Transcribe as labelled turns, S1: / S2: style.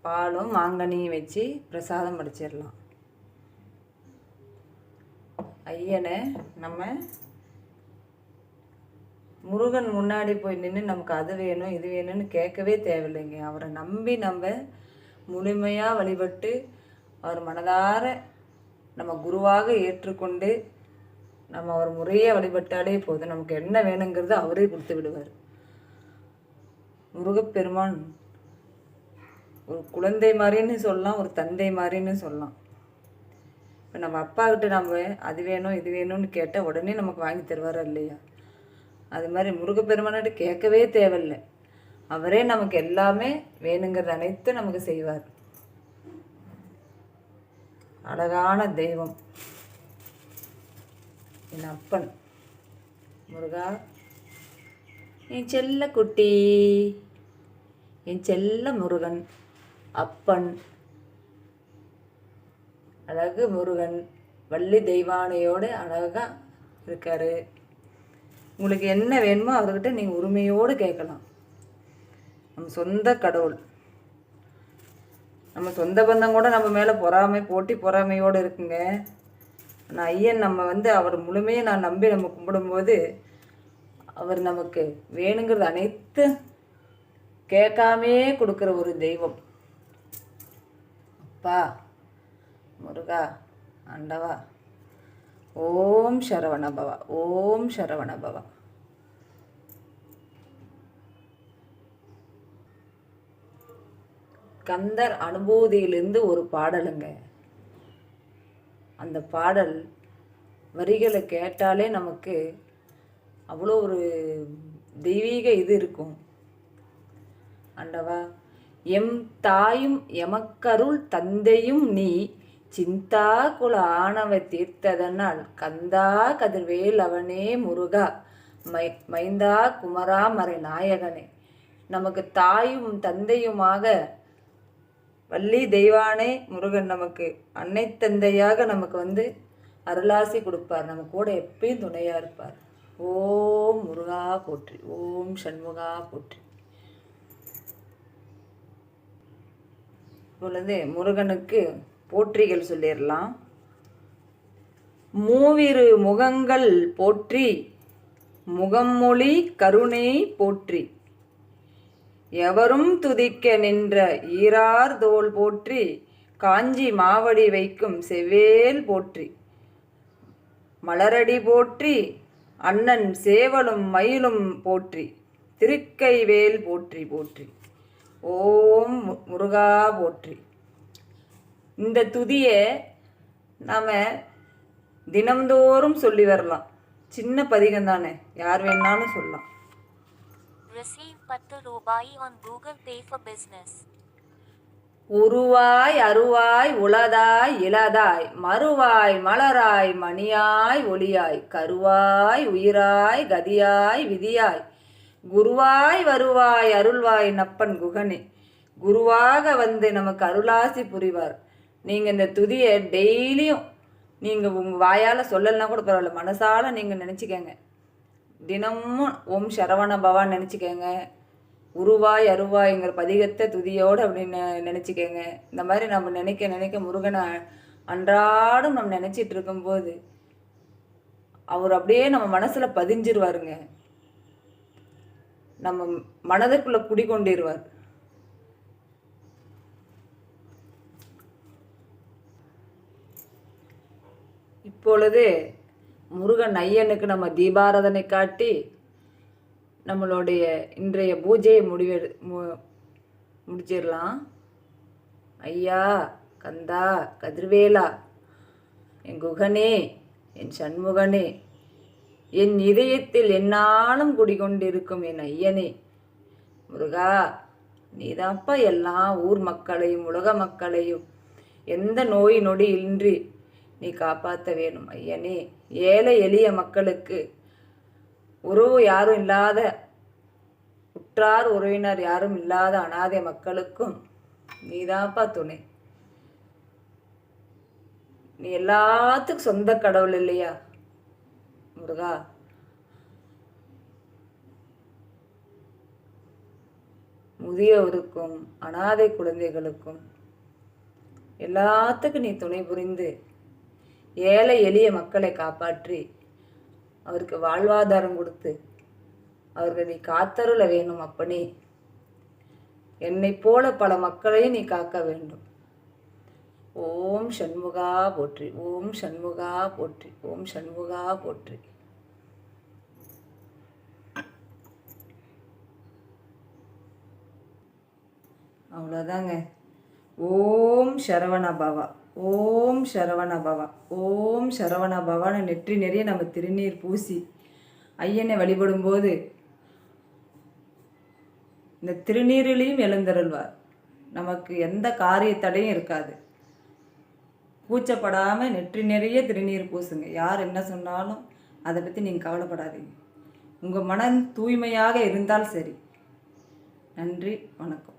S1: பாலும் மாங்கனியும் வச்சு பிரசாதம் படைச்சிடலாம். ஐயனை நம்ம முருகன் முன்னாடி போய் நின்று நமக்கு அது வேணும் இது வேணும்னு கேட்கவே தேவையில்லைங்க. அவரை நம்பி நம்ம முழுமையாக வழிபட்டு அவர் மனதார நம்ம குருவாக ஏற்றுக்கொண்டு நம்ம அவர் முறையே வழிபட்டாலே போதும். நமக்கு என்ன வேணுங்கிறது அவரே கொடுத்து விடுவார். முருகப்பெருமான் ஒரு குழந்தை மாதிரின்னு சொல்லலாம், ஒரு தந்தை மாதிரின்னு சொல்லலாம். இப்போ நம்ம அப்பா கிட்ட நம்ம அது வேணும் இது வேணும்னு கேட்டால் உடனே நமக்கு வாங்கி தருவாரா இல்லையா? அது மாதிரி முருகப்பெருமான்கிட்ட கேட்கவே தேவையில்லை, அவரே நமக்கு எல்லாமே வேணுங்கிறது அனைத்தும் நமக்கு செய்வார். அழகான தெய்வம் என் அப்பன் முருகா, என் செல்ல குட்டி, என் செல்ல முருகன் அப்பன் அழகு முருகன் வள்ளி தெய்வானையோடு அழகாக இருக்கார். உங்களுக்கு என்ன வேணுமோ அவர்கிட்ட நீங்கள் உரிமையோடு கேட்கலாம். நம்ம சொந்த கடவுள், நம்ம சொந்த பந்தம் கூட நம்ம மேலே போட்டி பொறாமையோடு இருக்குங்க. ஆனால் ஐயன் நம்ம அவர் முழுமையை நான் நம்பி நம்ம கும்பிடும்போது அவர் நமக்கு வேணுங்கிறது அனைத்து கேட்காமே கொடுக்குற ஒரு தெய்வம். அப்பா முருகா ஆண்டவா, ஓம் சரவணபவா, ஓம் சரவணபவா. கந்தர் அனுபூதியிலிருந்து ஒரு பாடலுங்க. அந்த பாடல் வரிகளை கேட்டாலே நமக்கு அவ்வளோ ஒரு தெய்வீக இது இருக்கும். ஆண்டவா, எம் தாயும் எமக்கருள் தந்தையும் நீ சிந்தா குல ஆணவ தீர்த்ததனால் கந்தா கதிர்வேல் அவனே முருகா மைந்தா குமரா மறை நாயகனே. நமக்கு தாயும் தந்தையுமாக வள்ளி தெய்வானே முருகன் நமக்கு அன்னை தந்தையாக நமக்கு அருளாசி கொடுப்பார். நம்ம கூட எப்பயும் துணையாக இருப்பார். ஓம் முருகா போற்றி, ஓம் சண்முகா போற்றி. இப்பொழுது முருகனுக்கு போற்றிகள் சொல்லிடலாம். மூவிரு முகங்கள் போற்றி, முகம்மொழி கருணை போற்றி, எவரும் துதிக்க நின்ற ஈரார் தோல் போற்றி, காஞ்சி மாவடி வைக்கும் செவ்வேல் போற்றி, மலரடி போற்றி, அண்ணன் சேவலும் மயிலும் போற்றி, திருக்கைவேல் போற்றி போற்றி. ஓம் முருகா போற்றி. இந்த துதியை நாம் தினம்தோறும் சொல்லி வரலாம். சின்ன பதிகம் தானே, யார் வேணாலும் சொல்லலாம்.
S2: Receive 10 ரூபாய் on Google Pay for business.
S1: உருவாய் அருவாய் உளதாய் இளதாய் மறுவாய் மலராய் மணியாய் ஒளியாய் கருவாய் உயிராய் கதியாய் விதியாய் குருவாய் வருவாய் அருள்வாய் நப்பன் குகனே. குருவாக நமக்கு அருளாசி புரிவார். நீங்கள் இந்த துதியை டெய்லியும் நீங்கள் உங்கள் வாயால் சொல்லலைன்னா கூட பரவாயில்ல, மனசால் நீங்கள் நினச்சிக்கங்க. தினமும் ஓம் சரவண பவான்னு நினச்சிக்கங்க. உருவாய் அருவாய்ங்கிற பதிகத்தை துதியோடு அப்படின்னு நினச்சிக்கங்க. இந்த மாதிரி நம்ம நினைக்க நினைக்க முருகனை அன்றாடம் நம்ம நினச்சிட்டு இருக்கும்போது அவர் அப்படியே நம்ம மனசில் பதிஞ்சிருவாருங்க. நம்ம மனதிற்குள்ளே குடிக்கொண்டிருவார். இப்பொழுது முருகன் ஐயனுக்கு நம்ம தீபாராதனை காட்டி நம்மளுடைய இன்றைய பூஜையை முடிச்சிடலாம். ஐயா கந்தா கதிர்வேலா, என் குகனே, என் சண்முகனே, என் இதயத்தில் என்னாலும் குடிகொண்டிருக்கும் என் ஐயனே முருகா, நீதான்ப்பா எல்லா ஊர் மக்களையும் உலக மக்களையும் எந்த நோய் நொடி இன்றி நீ காப்பாற்ற வேணும் ஐயனே. ஏழை எளிய மக்களுக்கு உறவு யாரும் இல்லாத, உற்றார் உறவினர் யாரும் இல்லாத அனாதை மக்களுக்கும் நீதான்ப்பா துணை. நீ எல்லாத்துக்கும் சொந்த கடவுள் இல்லையா முருகா? முதியோருக்கும் அனாதை குழந்தைகளுக்கும் எல்லாத்துக்கும் நீ துணை புரிந்து ஏழை எளிய மக்களை காப்பாற்றி அவருக்கு வாழ்வாதாரம் கொடுத்து அவர்கள் நீ காத்தருள வேணும். அப்பனே, என்னை போல பல மக்களையும் நீ காக்க வேண்டும். ஓம் சண்முகா போற்றி, ஓம் சண்முகா போற்றி, ஓம் சண்முகா போற்றி. அவ்வளோதாங்க. ஓம் சரவண பவா, ஓம் சரவண பவா, ஓம் சரவண பவான்னு நெற்றி நிறைய நம்ம திருநீர் பூசி ஐயனை வழிபடும்போது இந்த திருநீரிலையும் எழுந்தருள்வார். நமக்கு எந்த காரிய தடையும் இருக்காது. கூச்சப்படாமல் நெற்றி நிறைய திருநீர் பூசுங்க. யார் என்ன சொன்னாலும் அதை பற்றி நீங்கள் கவலைப்படாதீங்க. உங்கள் மனம் தூய்மையாக இருந்தால் சரி. நன்றி, வணக்கம்.